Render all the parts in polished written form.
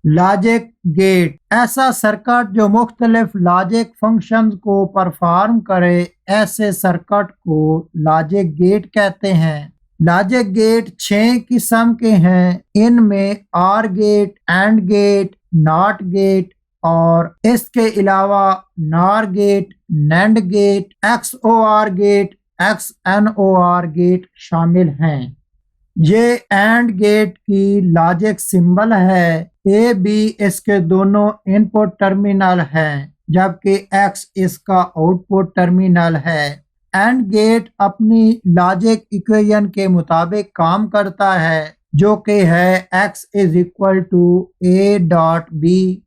Logic gate, ऐसा circuit जो मुख्तलिफ लॉजिक फंक्शंस को परफॉर्म करे, ऐसे सर्किट को लॉजिक गेट कहते हैं। लॉजिक गेट 6 किस्म के हैं। इनमें or gate, and gate, not gate और इसके अलावा nor gate, nand gate, XOR gate, XNOR gate शामिल हैं। ये एंड गेट की लॉजिक सिंबल है। ए बी इसके दोनों इनपुट टर्मिनल हैं, जबकि X इसका आउटपुट टर्मिनल है। एंड गेट अपनी लॉजिक इक्वेशन के मुताबिक काम करता है, जो कि है X is equal to A dot B।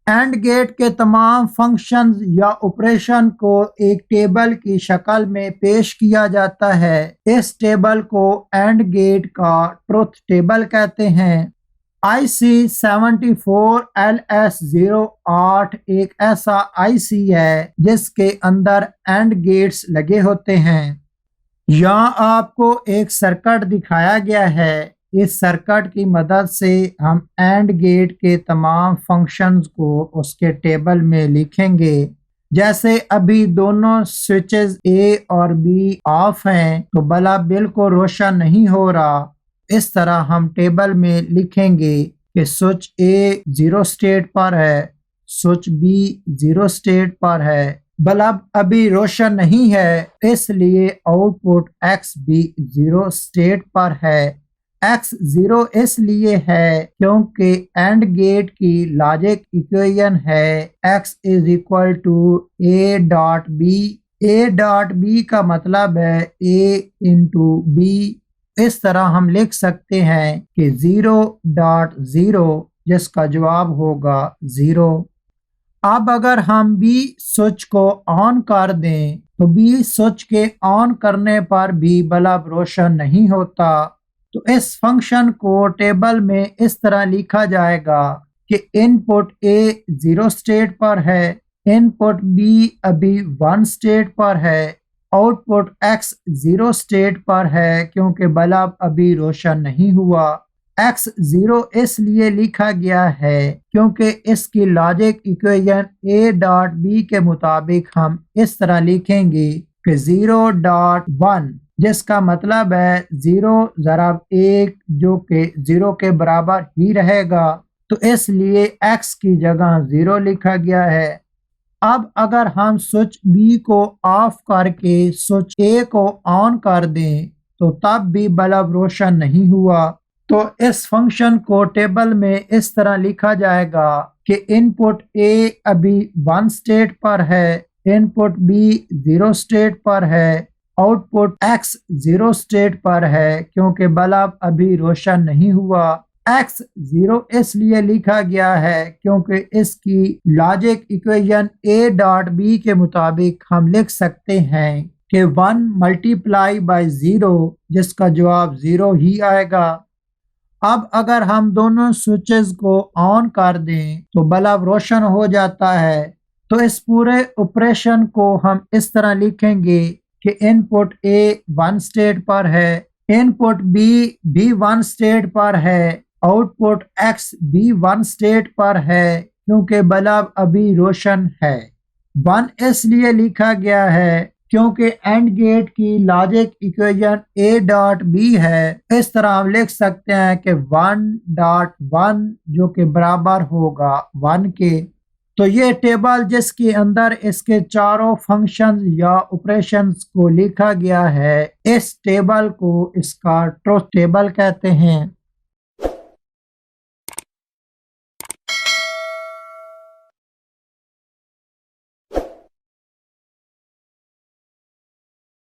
And gate के तमाम फंक्शंस या ऑपरेशन को एक टेबल की शक्ल में पेश किया जाता है। इस टेबल को एंड गेट का ट्रुथ टेबल कहते हैं। IC 74LS08 एक ऐसा IC है जिसके अंदर एंड गेट्स लगे होते हैं। यहाँ आपको एक सर्किट दिखाया गया है। इस सर्किट की मदद से हम एंड गेट के तमाम फंक्शंस को उसके टेबल में लिखेंगे। जैसे अभी दोनों स्विचेस A और B ऑफ हैं, तो बल्ब बिल्कुल रोशन नहीं हो रहा। इस तरह हम टेबल में लिखेंगे कि स्विच A 0 स्टेट पर है, स्विच B 0 स्टेट पर है, बल्ब अभी रोशन नहीं है, इसलिए आउटपुट X भी 0 स्टेट पर है। X 0 इसलिए है क्योंकि एंड गेट की लॉजिक इक्वेशन है X is equal to A dot B। A dot B का मतलब है A इंटू B। इस तरह हम लिख सकते हैं कि 0.0 जिसका जवाब होगा 0। अब अगर हम B स्विच को ऑन कर दें तो B स्विच के ऑन करने पर भी बल्ब रोशन नहीं होता। तो इस फंक्शन को टेबल में इस तरह लिखा जाएगा कि इनपुट A 0 स्टेट पर है, इनपुट B अभी 1 स्टेट पर है, आउटपुट X 0 स्टेट पर है क्योंकि बल्ब अभी रोशन नहीं हुआ। X 0 इसलिए लिखा गया है क्योंकि इसकी logic equation A dot B के मुताबिक हम इस तरह लिखेंगे कि 0.1 जिसका मतलब है 0 ज़रब 1 जो कि 0 के बराबर ही रहेगा, तो इसलिए X की जगह 0 लिखा गया है। अब अगर हम स्विच B को ऑफ करके स्विच A को ऑन कर दें तो तब भी बल्ब रोशन नहीं हुआ। तो इस फंक्शन को टेबल में इस तरह लिखा जाएगा कि इनपुट A अभी 1 स्टेट पर है, इनपुट B 0 स्टेट पर है, आउटपुट X 0 स्टेट पर है क्योंकि बल्ब अभी रोशन नहीं हुआ। X 0 इसलिए लिखा गया है क्योंकि इसकी logic equation A dot B के मुताबिक हम लिख सकते हैं कि 1 मल्टीप्लाई बाय 0 जिसका जवाब 0 ही आएगा। अब अगर हम दोनों स्विचेस को ऑन कर दें तो बल्ब रोशन हो जाता है। तो इस पूरे ऑपरेशन को हम इस तरह लिखेंगे कि इनपुट A 1 स्टेट पर है, इनपुट B भी 1 स्टेट पर है, आउटपुट X भी 1 स्टेट पर है क्योंकि बल्ब अभी रोशन है। 1 इसलिए लिखा गया है क्योंकि एंड गेट की logic equation A dot B है। इस तरह हम लिख सकते हैं कि 1.1 जो कि बराबर होगा 1 के। तो ये टेबल जिसके अंदर इसके चारों फंक्शंस या ऑपरेशंस को लिखा गया है, इस टेबल को इसका ट्रुथ टेबल कहते हैं।